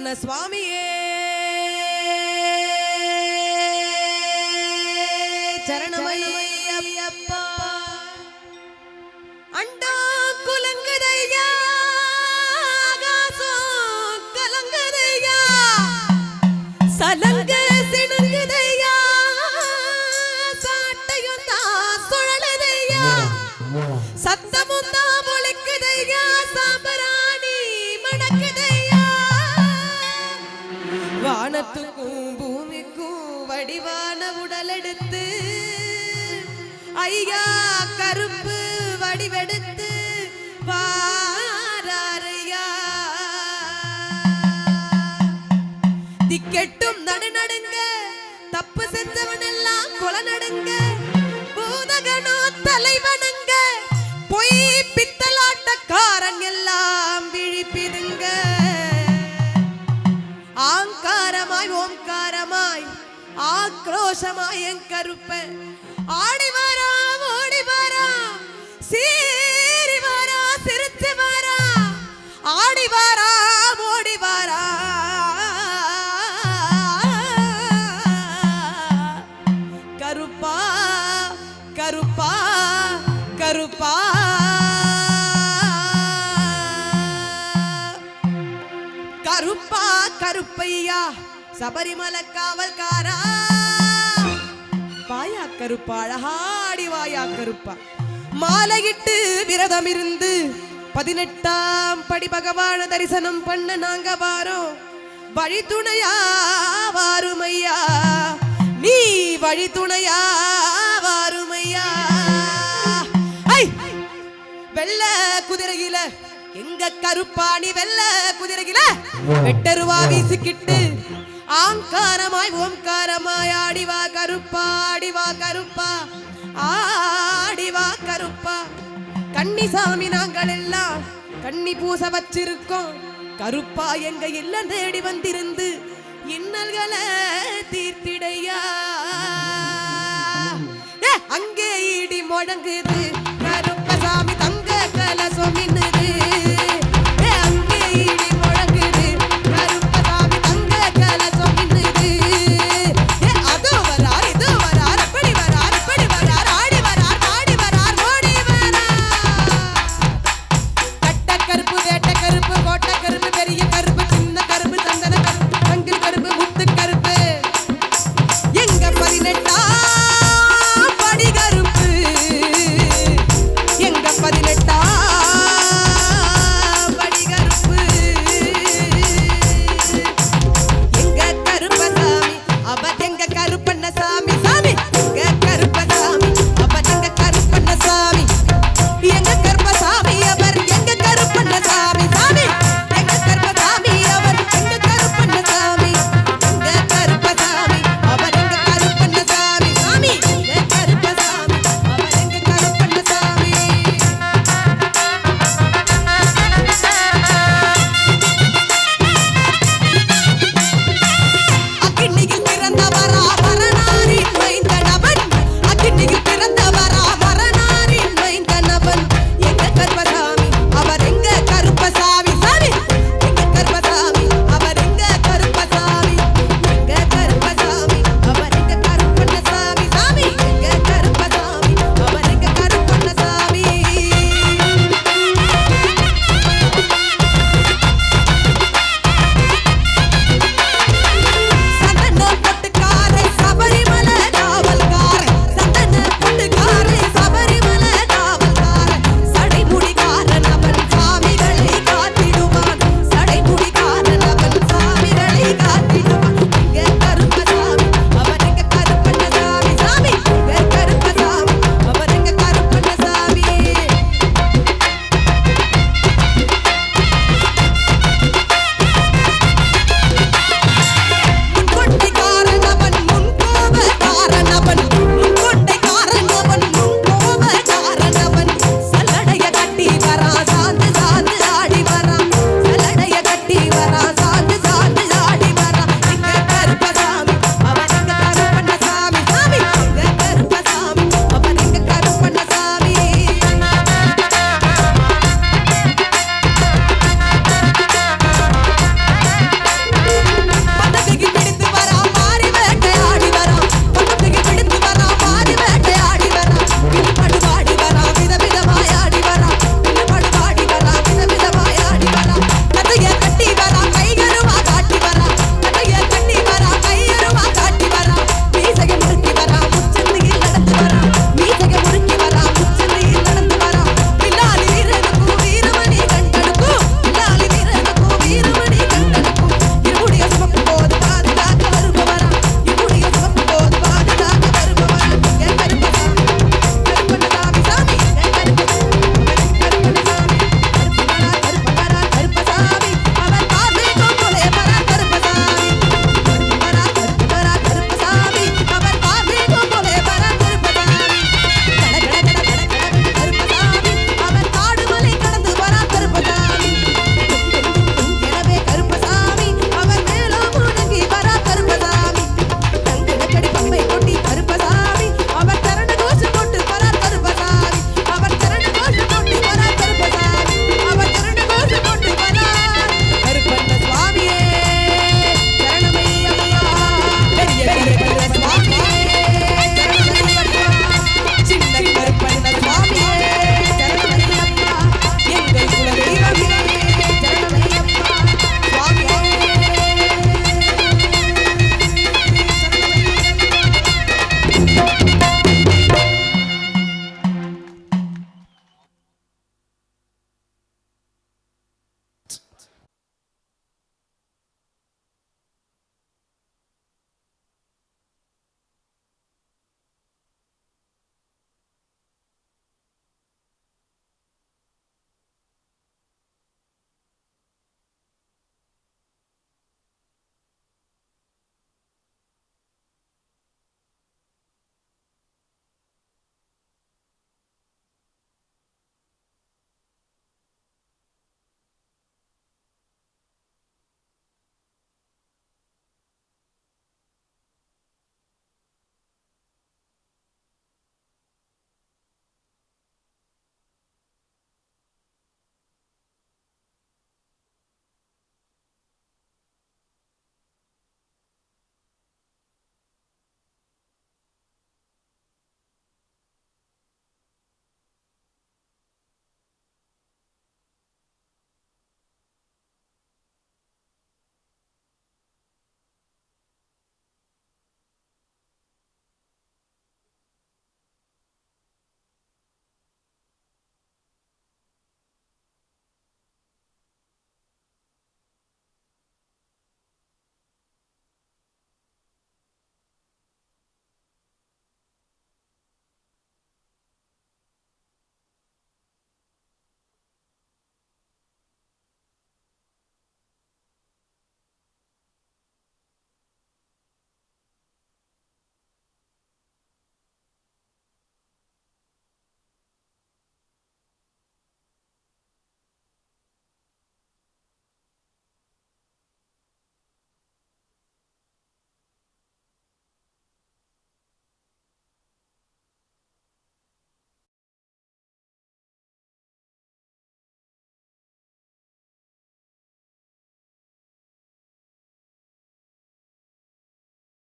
சொன்ன சுவாமியே சரணமையப்பா. அண்டா குலங்குதையா ஆகாசம் கலங்குதையா சலங்க சிணுங்குதையா சாட்டையும் தான் சுழலுதையா சத்தமும் தான் பொழிக்குதையா சாம்பராணி மணக்குதையா வானத்துக்கும் பூமிக்கும் வடிவான உடல் எடுத்து ஐயா கருப்பு வடிவெடுத்து வாராரையா திக்கெட்டும் நடுநடுங்க தப்பு செஞ்சவன் எல்லாம் கொலை நடுங்க பூதகனோ தலைவனுங்க பொய் பித்தலாட்டக்காரன் எல்லாம் விழிப்பிடுங்க ஆங்காரமாய் ஓம்காரமாய் ஆக்ரோஷமாய் என் கருப்பன் ஆடி வாரா ஓடி வாரா சீரி வாரா சிரித்து வாரா ஆடி வாரா ஓடி வாரா கருப்பா கருப்பா கருப்பா கருப்பா கருப்பையா சபரிமலை காவல்காரா வாயா கருப்பா அழகாடி வாயா கருப்பா மாலையிட்டு விரதம் இருந்து 18ஆம் படி பகவான தரிசனம் பண்ண நாங்க வாரோம் வழித்துணையா வாருமையா நீ வழித்துணையா வாருமையா வெள்ள குதிரையில எங்க கருப்பாணி வெள்ள குதிரையில வெட்டருவா வீசிக்கிட்டு ஆங்காரமாய் ஓம்காரமாய் ஆடிவா கருப்பா ஆடிவா கருப்பா ஆடிவா கருப்பா கன்னிசாமி நாங்கள் எல்லாம் கன்னி பூச வச்சிருக்கோம் கருப்பா எங்க எல்லாம் தேடி வந்திருந்து இன்னல்களை தீர்த்திடையா அங்கே இடி முழங்குது